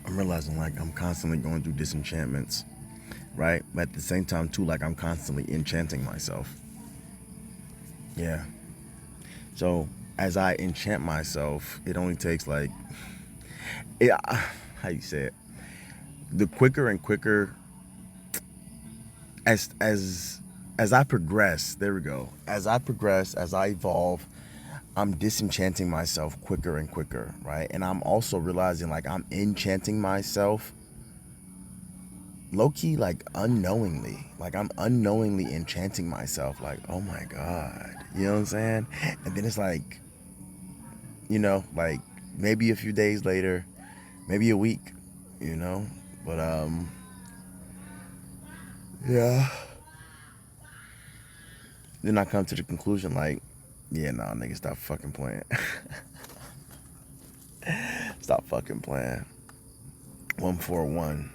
I'm realizing like I'm constantly going through disenchantments, right? But at the same time too, like I'm constantly enchanting myself. Yeah. So as I enchant myself, it only takes like it, how you say it? The quicker and quicker as as as I progress, there we go. As I progress, as I evolve, I'm disenchanting myself quicker and quicker, right? And I'm also realizing like I'm enchanting myself low key, like unknowingly. Like I'm unknowingly enchanting myself, like, oh my God. You know what I'm saying? And then it's like, like maybe a few days later, maybe a week, you know? But yeah. Then I come to the conclusion like, yeah, nah, nigga, stop fucking playing. Stop fucking playing. 141.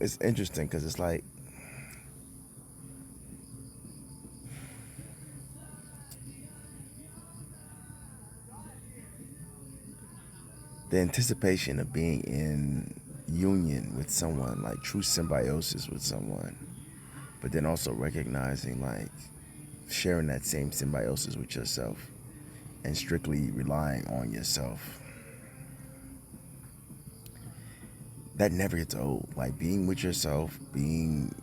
It's interesting because it's like the anticipation of being in union with someone, like true symbiosis with someone, but then also recognizing like sharing that same symbiosis with yourself and strictly relying on yourself. That never gets old. Like being with yourself, being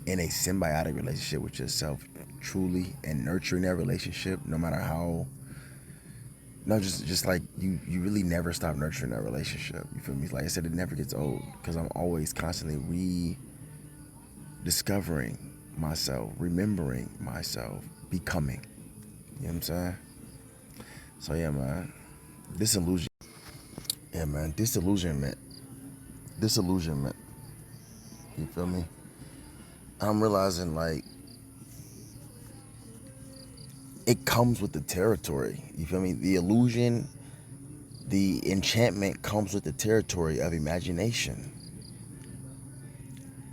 in a symbiotic relationship with yourself, truly, and nurturing that relationship, no matter how. No, just like you really never stop nurturing that relationship. You feel me? Like I said, it never gets old because I'm always constantly rediscovering myself, remembering myself, becoming. You know what I'm saying? So yeah, man. Disillusion. Yeah, man. Disillusionment. You feel me? I'm realizing like it comes with the territory. You feel me? The illusion, the enchantment comes with the territory of imagination.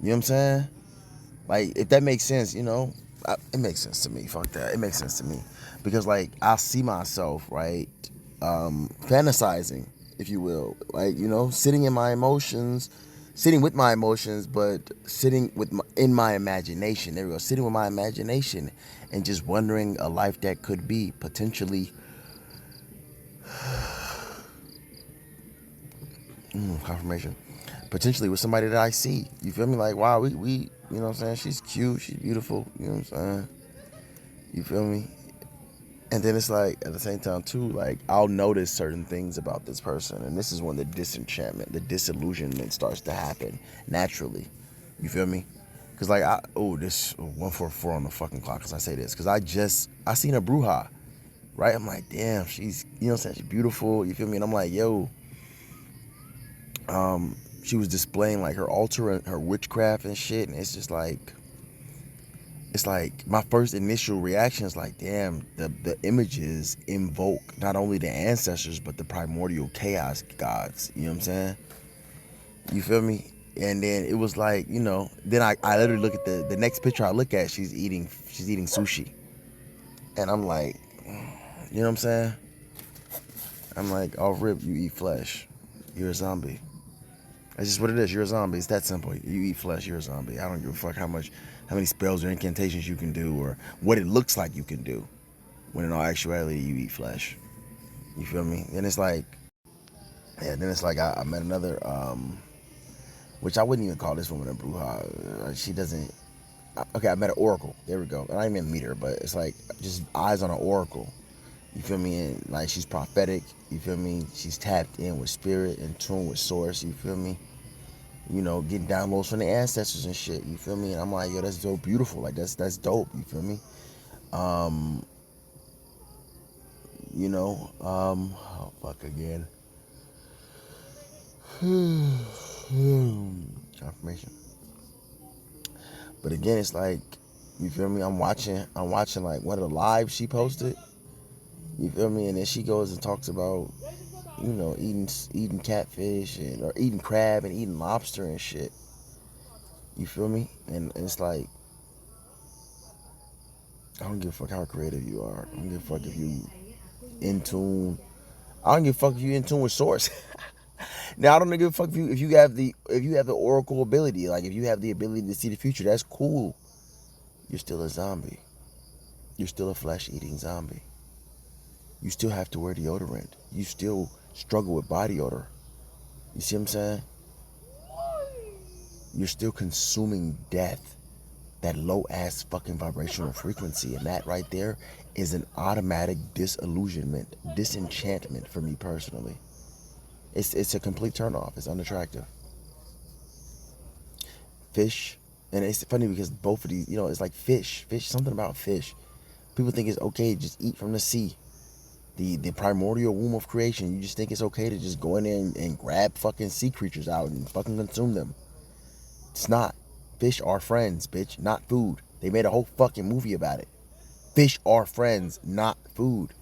You know what I'm saying? Like, if that makes sense, it makes sense to me. Fuck that. It makes sense to me. Because, like, I see myself, right, fantasizing, if you will. Like, sitting in my emotions, sitting with my emotions, but sitting in my imagination. There we go. Sitting with my imagination and just wondering a life that could be potentially confirmation. Potentially with somebody that I see. You feel me? Like, wow, we you know what I'm saying? She's cute, she's beautiful, you know what I'm saying? You feel me? And then it's like at the same time too, like I'll notice certain things about this person, and this is when the disenchantment, the disillusionment starts to happen naturally. You feel me? Cause like this 144 on the fucking clock. Cause I say this, cause I seen a bruja, right? I'm like, damn, she's what I'm saying, she's beautiful. You feel me? And I'm like, yo, she was displaying like her altar and her witchcraft and shit, and it's like my first initial reaction is like, damn, the images invoke not only the ancestors but the primordial chaos gods. You know what I'm saying? You feel me? And then it was like, then I literally look at the next picture I look at, she's eating sushi. And I'm like, you know what I'm saying? I'm like, off rip, you eat flesh. You're a zombie. That's just what it is. You're a zombie. It's that simple. You eat flesh, you're a zombie. I don't give a fuck how many spells or incantations you can do or what it looks like you can do. When in all actuality, you eat flesh. You feel me? Then it's like, yeah. Then it's like I met another, which I wouldn't even call this woman a bruja. She doesn't. Okay, I met an oracle. There we go. And I didn't even meet her, but it's like just eyes on an oracle. You feel me? And like she's prophetic. You feel me? She's tapped in with spirit, in tune with source. You feel me? Getting downloads from the ancestors and shit. You feel me? And I'm like, yo, that's so beautiful. Like that's dope. You feel me? Um, oh fuck again. Confirmation. But again, it's like, you feel me? I'm watching like one of the lives she posted. You feel me? And then she goes and talks about, eating catfish or eating crab and eating lobster and shit. You feel me? And it's like, I don't give a fuck how creative you are. I don't give a fuck if you in tune. I don't give a fuck if you in tune with source. Now I don't give a fuck if you have the oracle ability, like if you have the ability to see the future, that's cool. You're still a zombie. You're still a flesh-eating zombie. You still have to wear deodorant. You still struggle with body odor. You see what I'm saying? You're still consuming death, that low-ass fucking vibrational frequency, and that right there is an automatic disillusionment, disenchantment for me personally. It's a complete turnoff. It's unattractive. Fish, and it's funny because both of these, it's like fish, something about fish. People think it's okay to just eat from the sea, the primordial womb of creation. You just think it's okay to just go in there and grab fucking sea creatures out and fucking consume them. It's not. Fish are friends, bitch, not food. They made a whole fucking movie about it. Fish are friends, not food.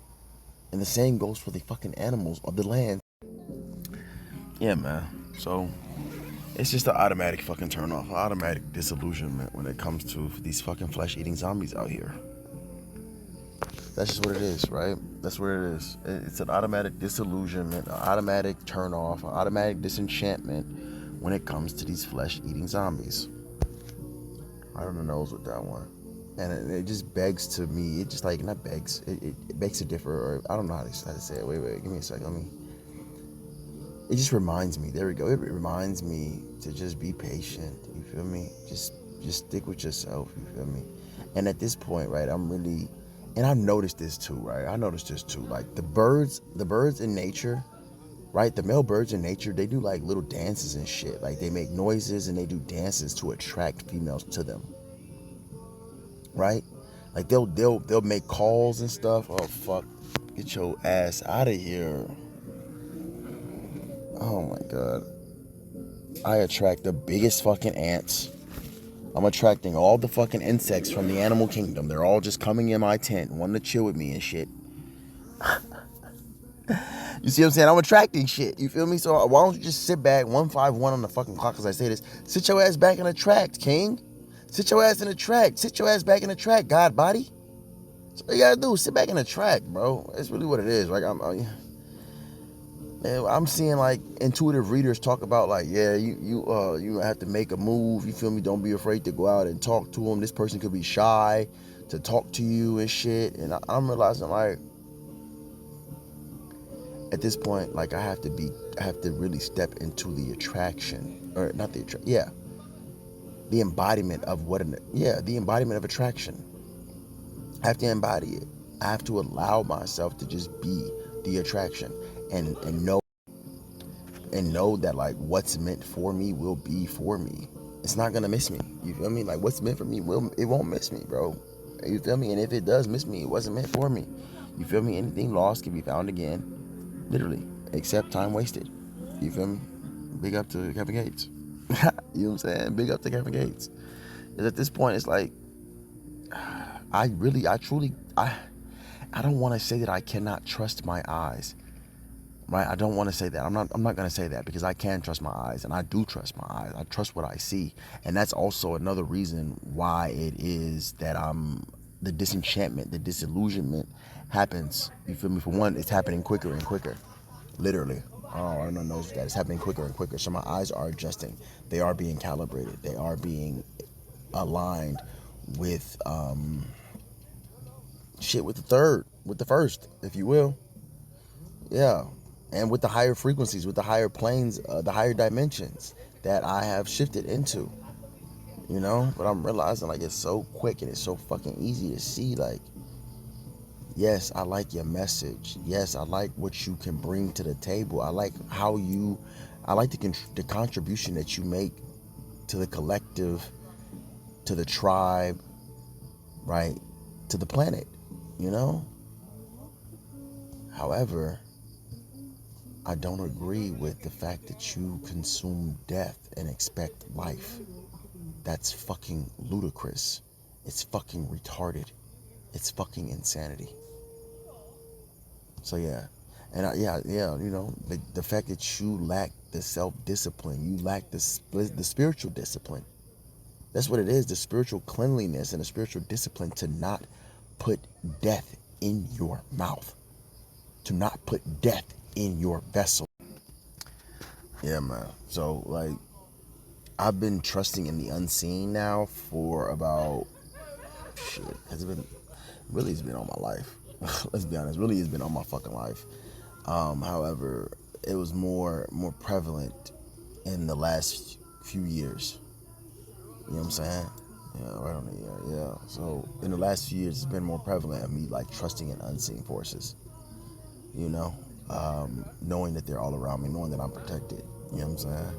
And the same goes for the fucking animals of the land. Yeah, man. So it's just an automatic fucking turn off, an automatic disillusionment when it comes to these fucking flesh-eating zombies out here. That's just what it is, right? That's what it is. It's an automatic disillusionment, an automatic turn off, an automatic disenchantment when it comes to these flesh-eating zombies. I don't know with that one. And it just begs to me, it just like, not begs, it begs to differ, or I don't know how to say it. Wait, give me a second, it just reminds me, there we go, it reminds me to just be patient, you feel me? Just stick with yourself, you feel me? And at this point, right, and I've noticed this too, right? Like the birds in nature, right? The male birds in nature, they do like little dances and shit. Like they make noises and they do dances to attract females to them, right? Like they'll make calls and stuff. Oh fuck, get your ass out of here. Oh my god. I attract the biggest fucking ants. I'm attracting all the fucking insects from the animal kingdom. They're all just coming in my tent, wanting to chill with me and shit. You see what I'm saying? I'm attracting shit. You feel me? So why don't you just sit back, 151 on the fucking clock as I say this. Sit your ass back and attract, king. Sit your ass in the track. Sit your ass back in the track, God body. That's all you gotta do. Sit back in the track, bro. That's really what it is. Like I'm seeing like intuitive readers talk about like, yeah, you have to make a move. You feel me? Don't be afraid to go out and talk to them. This person could be shy to talk to you and shit. And I'm realizing like, at this point, like I have to really step into the attraction, or not the embodiment of the embodiment of attraction. I have to embody it. I have to allow myself to just be the attraction and know that like what's meant for me will be for me. It's not gonna miss me. You feel me? Like what's meant for me it won't miss me, bro. You feel me? And if it does miss me, it wasn't meant for me. You feel me? Anything lost can be found again. Literally, except time wasted. You feel me? Big up to Kevin Gates. You know what I'm saying? Big up to Kevin Gates. Because at this point, it's like, I don't want to say that I cannot trust my eyes. Right? I don't want to say that. I'm not going to say that because I can trust my eyes, and I do trust my eyes. I trust what I see. And that's also another reason why it is that the disenchantment, the disillusionment happens. You feel me? For one, it's happening quicker and quicker. Literally. Oh, I don't know that. It's happening quicker and quicker. So my eyes are adjusting. They are being calibrated. They are being aligned with with the first, if you will. Yeah. And with the higher frequencies, with the higher planes, the higher dimensions that I have shifted into. But I'm realizing like it's so quick and it's so fucking easy to see like, yes, I like your message. Yes, I like what you can bring to the table. I like the contribution that you make to the collective, to the tribe, right? To the planet, However, I don't agree with the fact that you consume death and expect life. That's fucking ludicrous. It's fucking retarded. It's fucking insanity. So yeah, and the fact that you lack the self-discipline, you lack the spiritual discipline. That's what it is, the spiritual cleanliness and the spiritual discipline to not put death in your mouth, to not put death in your vessel. Yeah, man. So like, I've been trusting in the unseen now for about shit. Has it been? Really, it's been all my life. Let's be honest. Really, it's been all my fucking life. However, it was more prevalent in the last few years. You know what I'm saying? Yeah, right on the year. Yeah. So in the last few years, it's been more prevalent of me like trusting in unseen forces. You know, knowing that they're all around me, knowing that I'm protected. You know what I'm saying?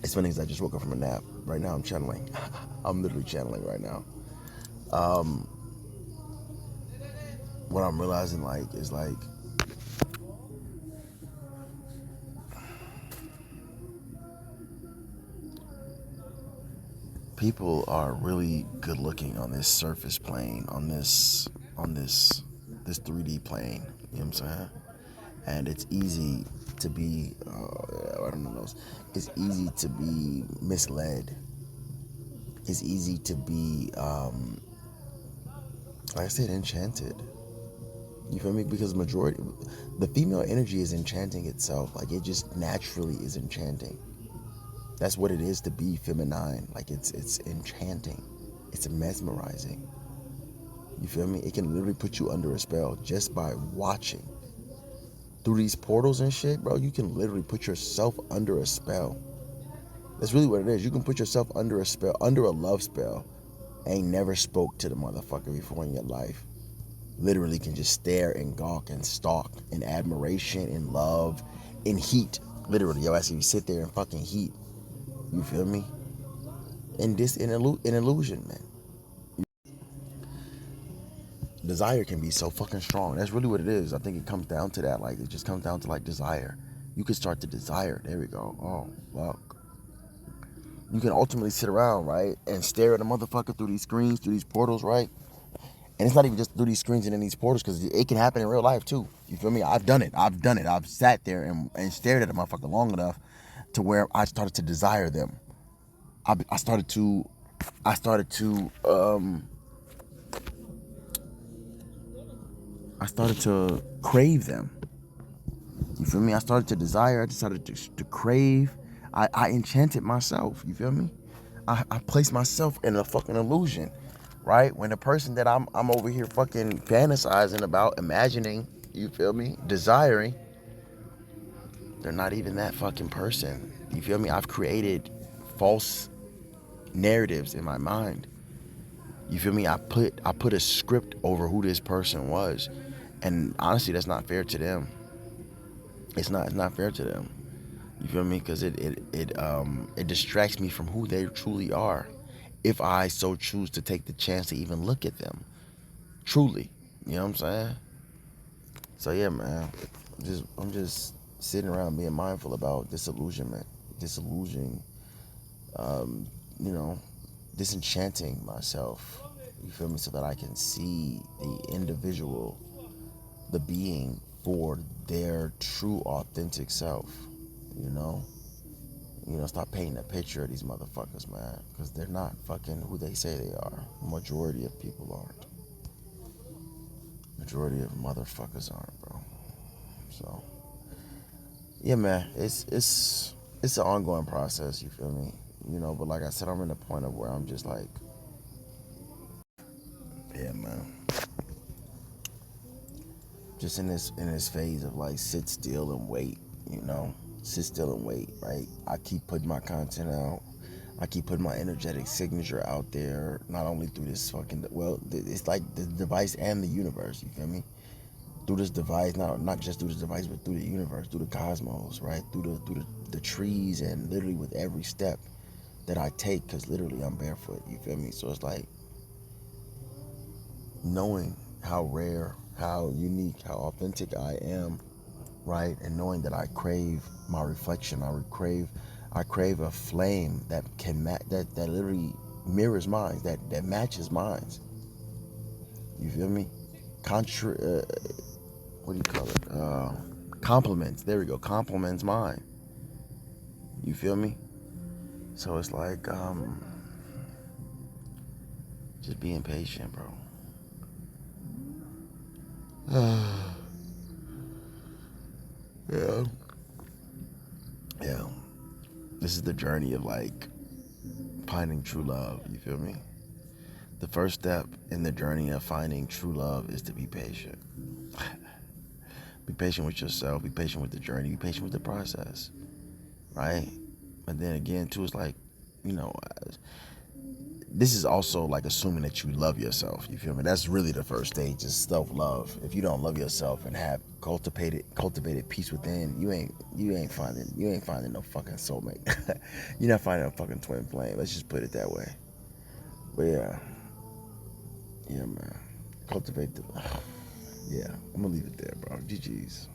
It's funny because I just woke up from a nap. Right now, I'm channeling. I'm literally channeling right now. Um, what I'm realizing like is like people are really good looking on this surface plane, on this 3D plane. You know what I'm saying? And it's easy to be I don't know. It's easy to be misled. It's easy to be like I said, enchanted. You feel me? Because majority, the female energy is enchanting itself. Like it just naturally is enchanting. That's what it is to be feminine. Like it's enchanting. It's mesmerizing. You feel me? It can literally put you under a spell just by watching. Through these portals and shit, bro, you can literally put yourself under a spell. That's really what it is. You can put yourself under a spell, under a love spell. Ain't never spoke to the motherfucker before in your life. Literally can just stare and gawk and stalk in admiration, in love, in heat. Literally, yo, ass you sit there in fucking heat. You feel me? And this in illusionment. Desire can be so fucking strong. That's really what it is. I think it comes down to that. Like it just comes down to like desire. You can start to desire. There we go. Oh fuck. You can ultimately sit around, right, and stare at a motherfucker through these screens, through these portals, right? And it's not even just through these screens and in these portals, because it can happen in real life too. You feel me? I've done it. I've done it. I've sat there and stared at a motherfucker long enough to where I started to desire them. I started to, I started to, I started to crave them. You feel me? I started to desire. I decided to crave. I enchanted myself. You feel me? I placed myself in a fucking illusion, right? When the person that I'm over here fucking fantasizing about, imagining, you feel me, desiring, they're not even that fucking person. You feel me? I've created false narratives in my mind. You feel me? I put a script over who this person was, and honestly, that's not fair to them. It's not fair to them. You feel me? Because it distracts me from who they truly are, if I so choose to take the chance to even look at them truly. You know what I'm saying? So yeah, man. I'm just sitting around being mindful about disillusionment, disillusioning, um, you know, disenchanting myself. You feel me? So that I can see the individual, the being, for their true, authentic self. You know. Stop painting a picture of these motherfuckers, man, because they're not fucking who they say they are. Majority of people aren't. Majority of motherfuckers aren't, bro. So, yeah, man, it's an ongoing process. You feel me? But like I said, I'm in the point of where I'm just like, yeah, man, just in this phase of like sit still and wait. You know, sit still and wait. Right? I keep putting my content out. I keep putting my energetic signature out there, not only through this fucking, well, it's like the device and the universe, you feel me? Through this device, not just through this device, but through the universe, through the cosmos, right? Through the trees, and literally with every step that I take, because literally I'm barefoot, you feel me? So it's like knowing how rare, how unique, how authentic I am, right? And knowing that I crave my reflection, I crave a flame that can that literally mirrors mine, that matches mine. You feel me? What do you call it? Compliments. There we go. Compliments mine. You feel me? So it's like just being patient, bro. Yeah. Yeah. This is the journey of like finding true love. You feel me? The first step in the journey of finding true love is to be patient. Be patient with yourself. Be patient with the journey. Be patient with the process. Right? But then again, too, it's like, you know, this is also like assuming that you love yourself. You feel me? That's really the first stage is self-love. If you don't love yourself and have cultivated peace within, you ain't finding no fucking soulmate. You're not finding a fucking twin flame. Let's just put it that way. But yeah, man. Cultivate the. Yeah, I'm gonna leave it there, bro. GG's.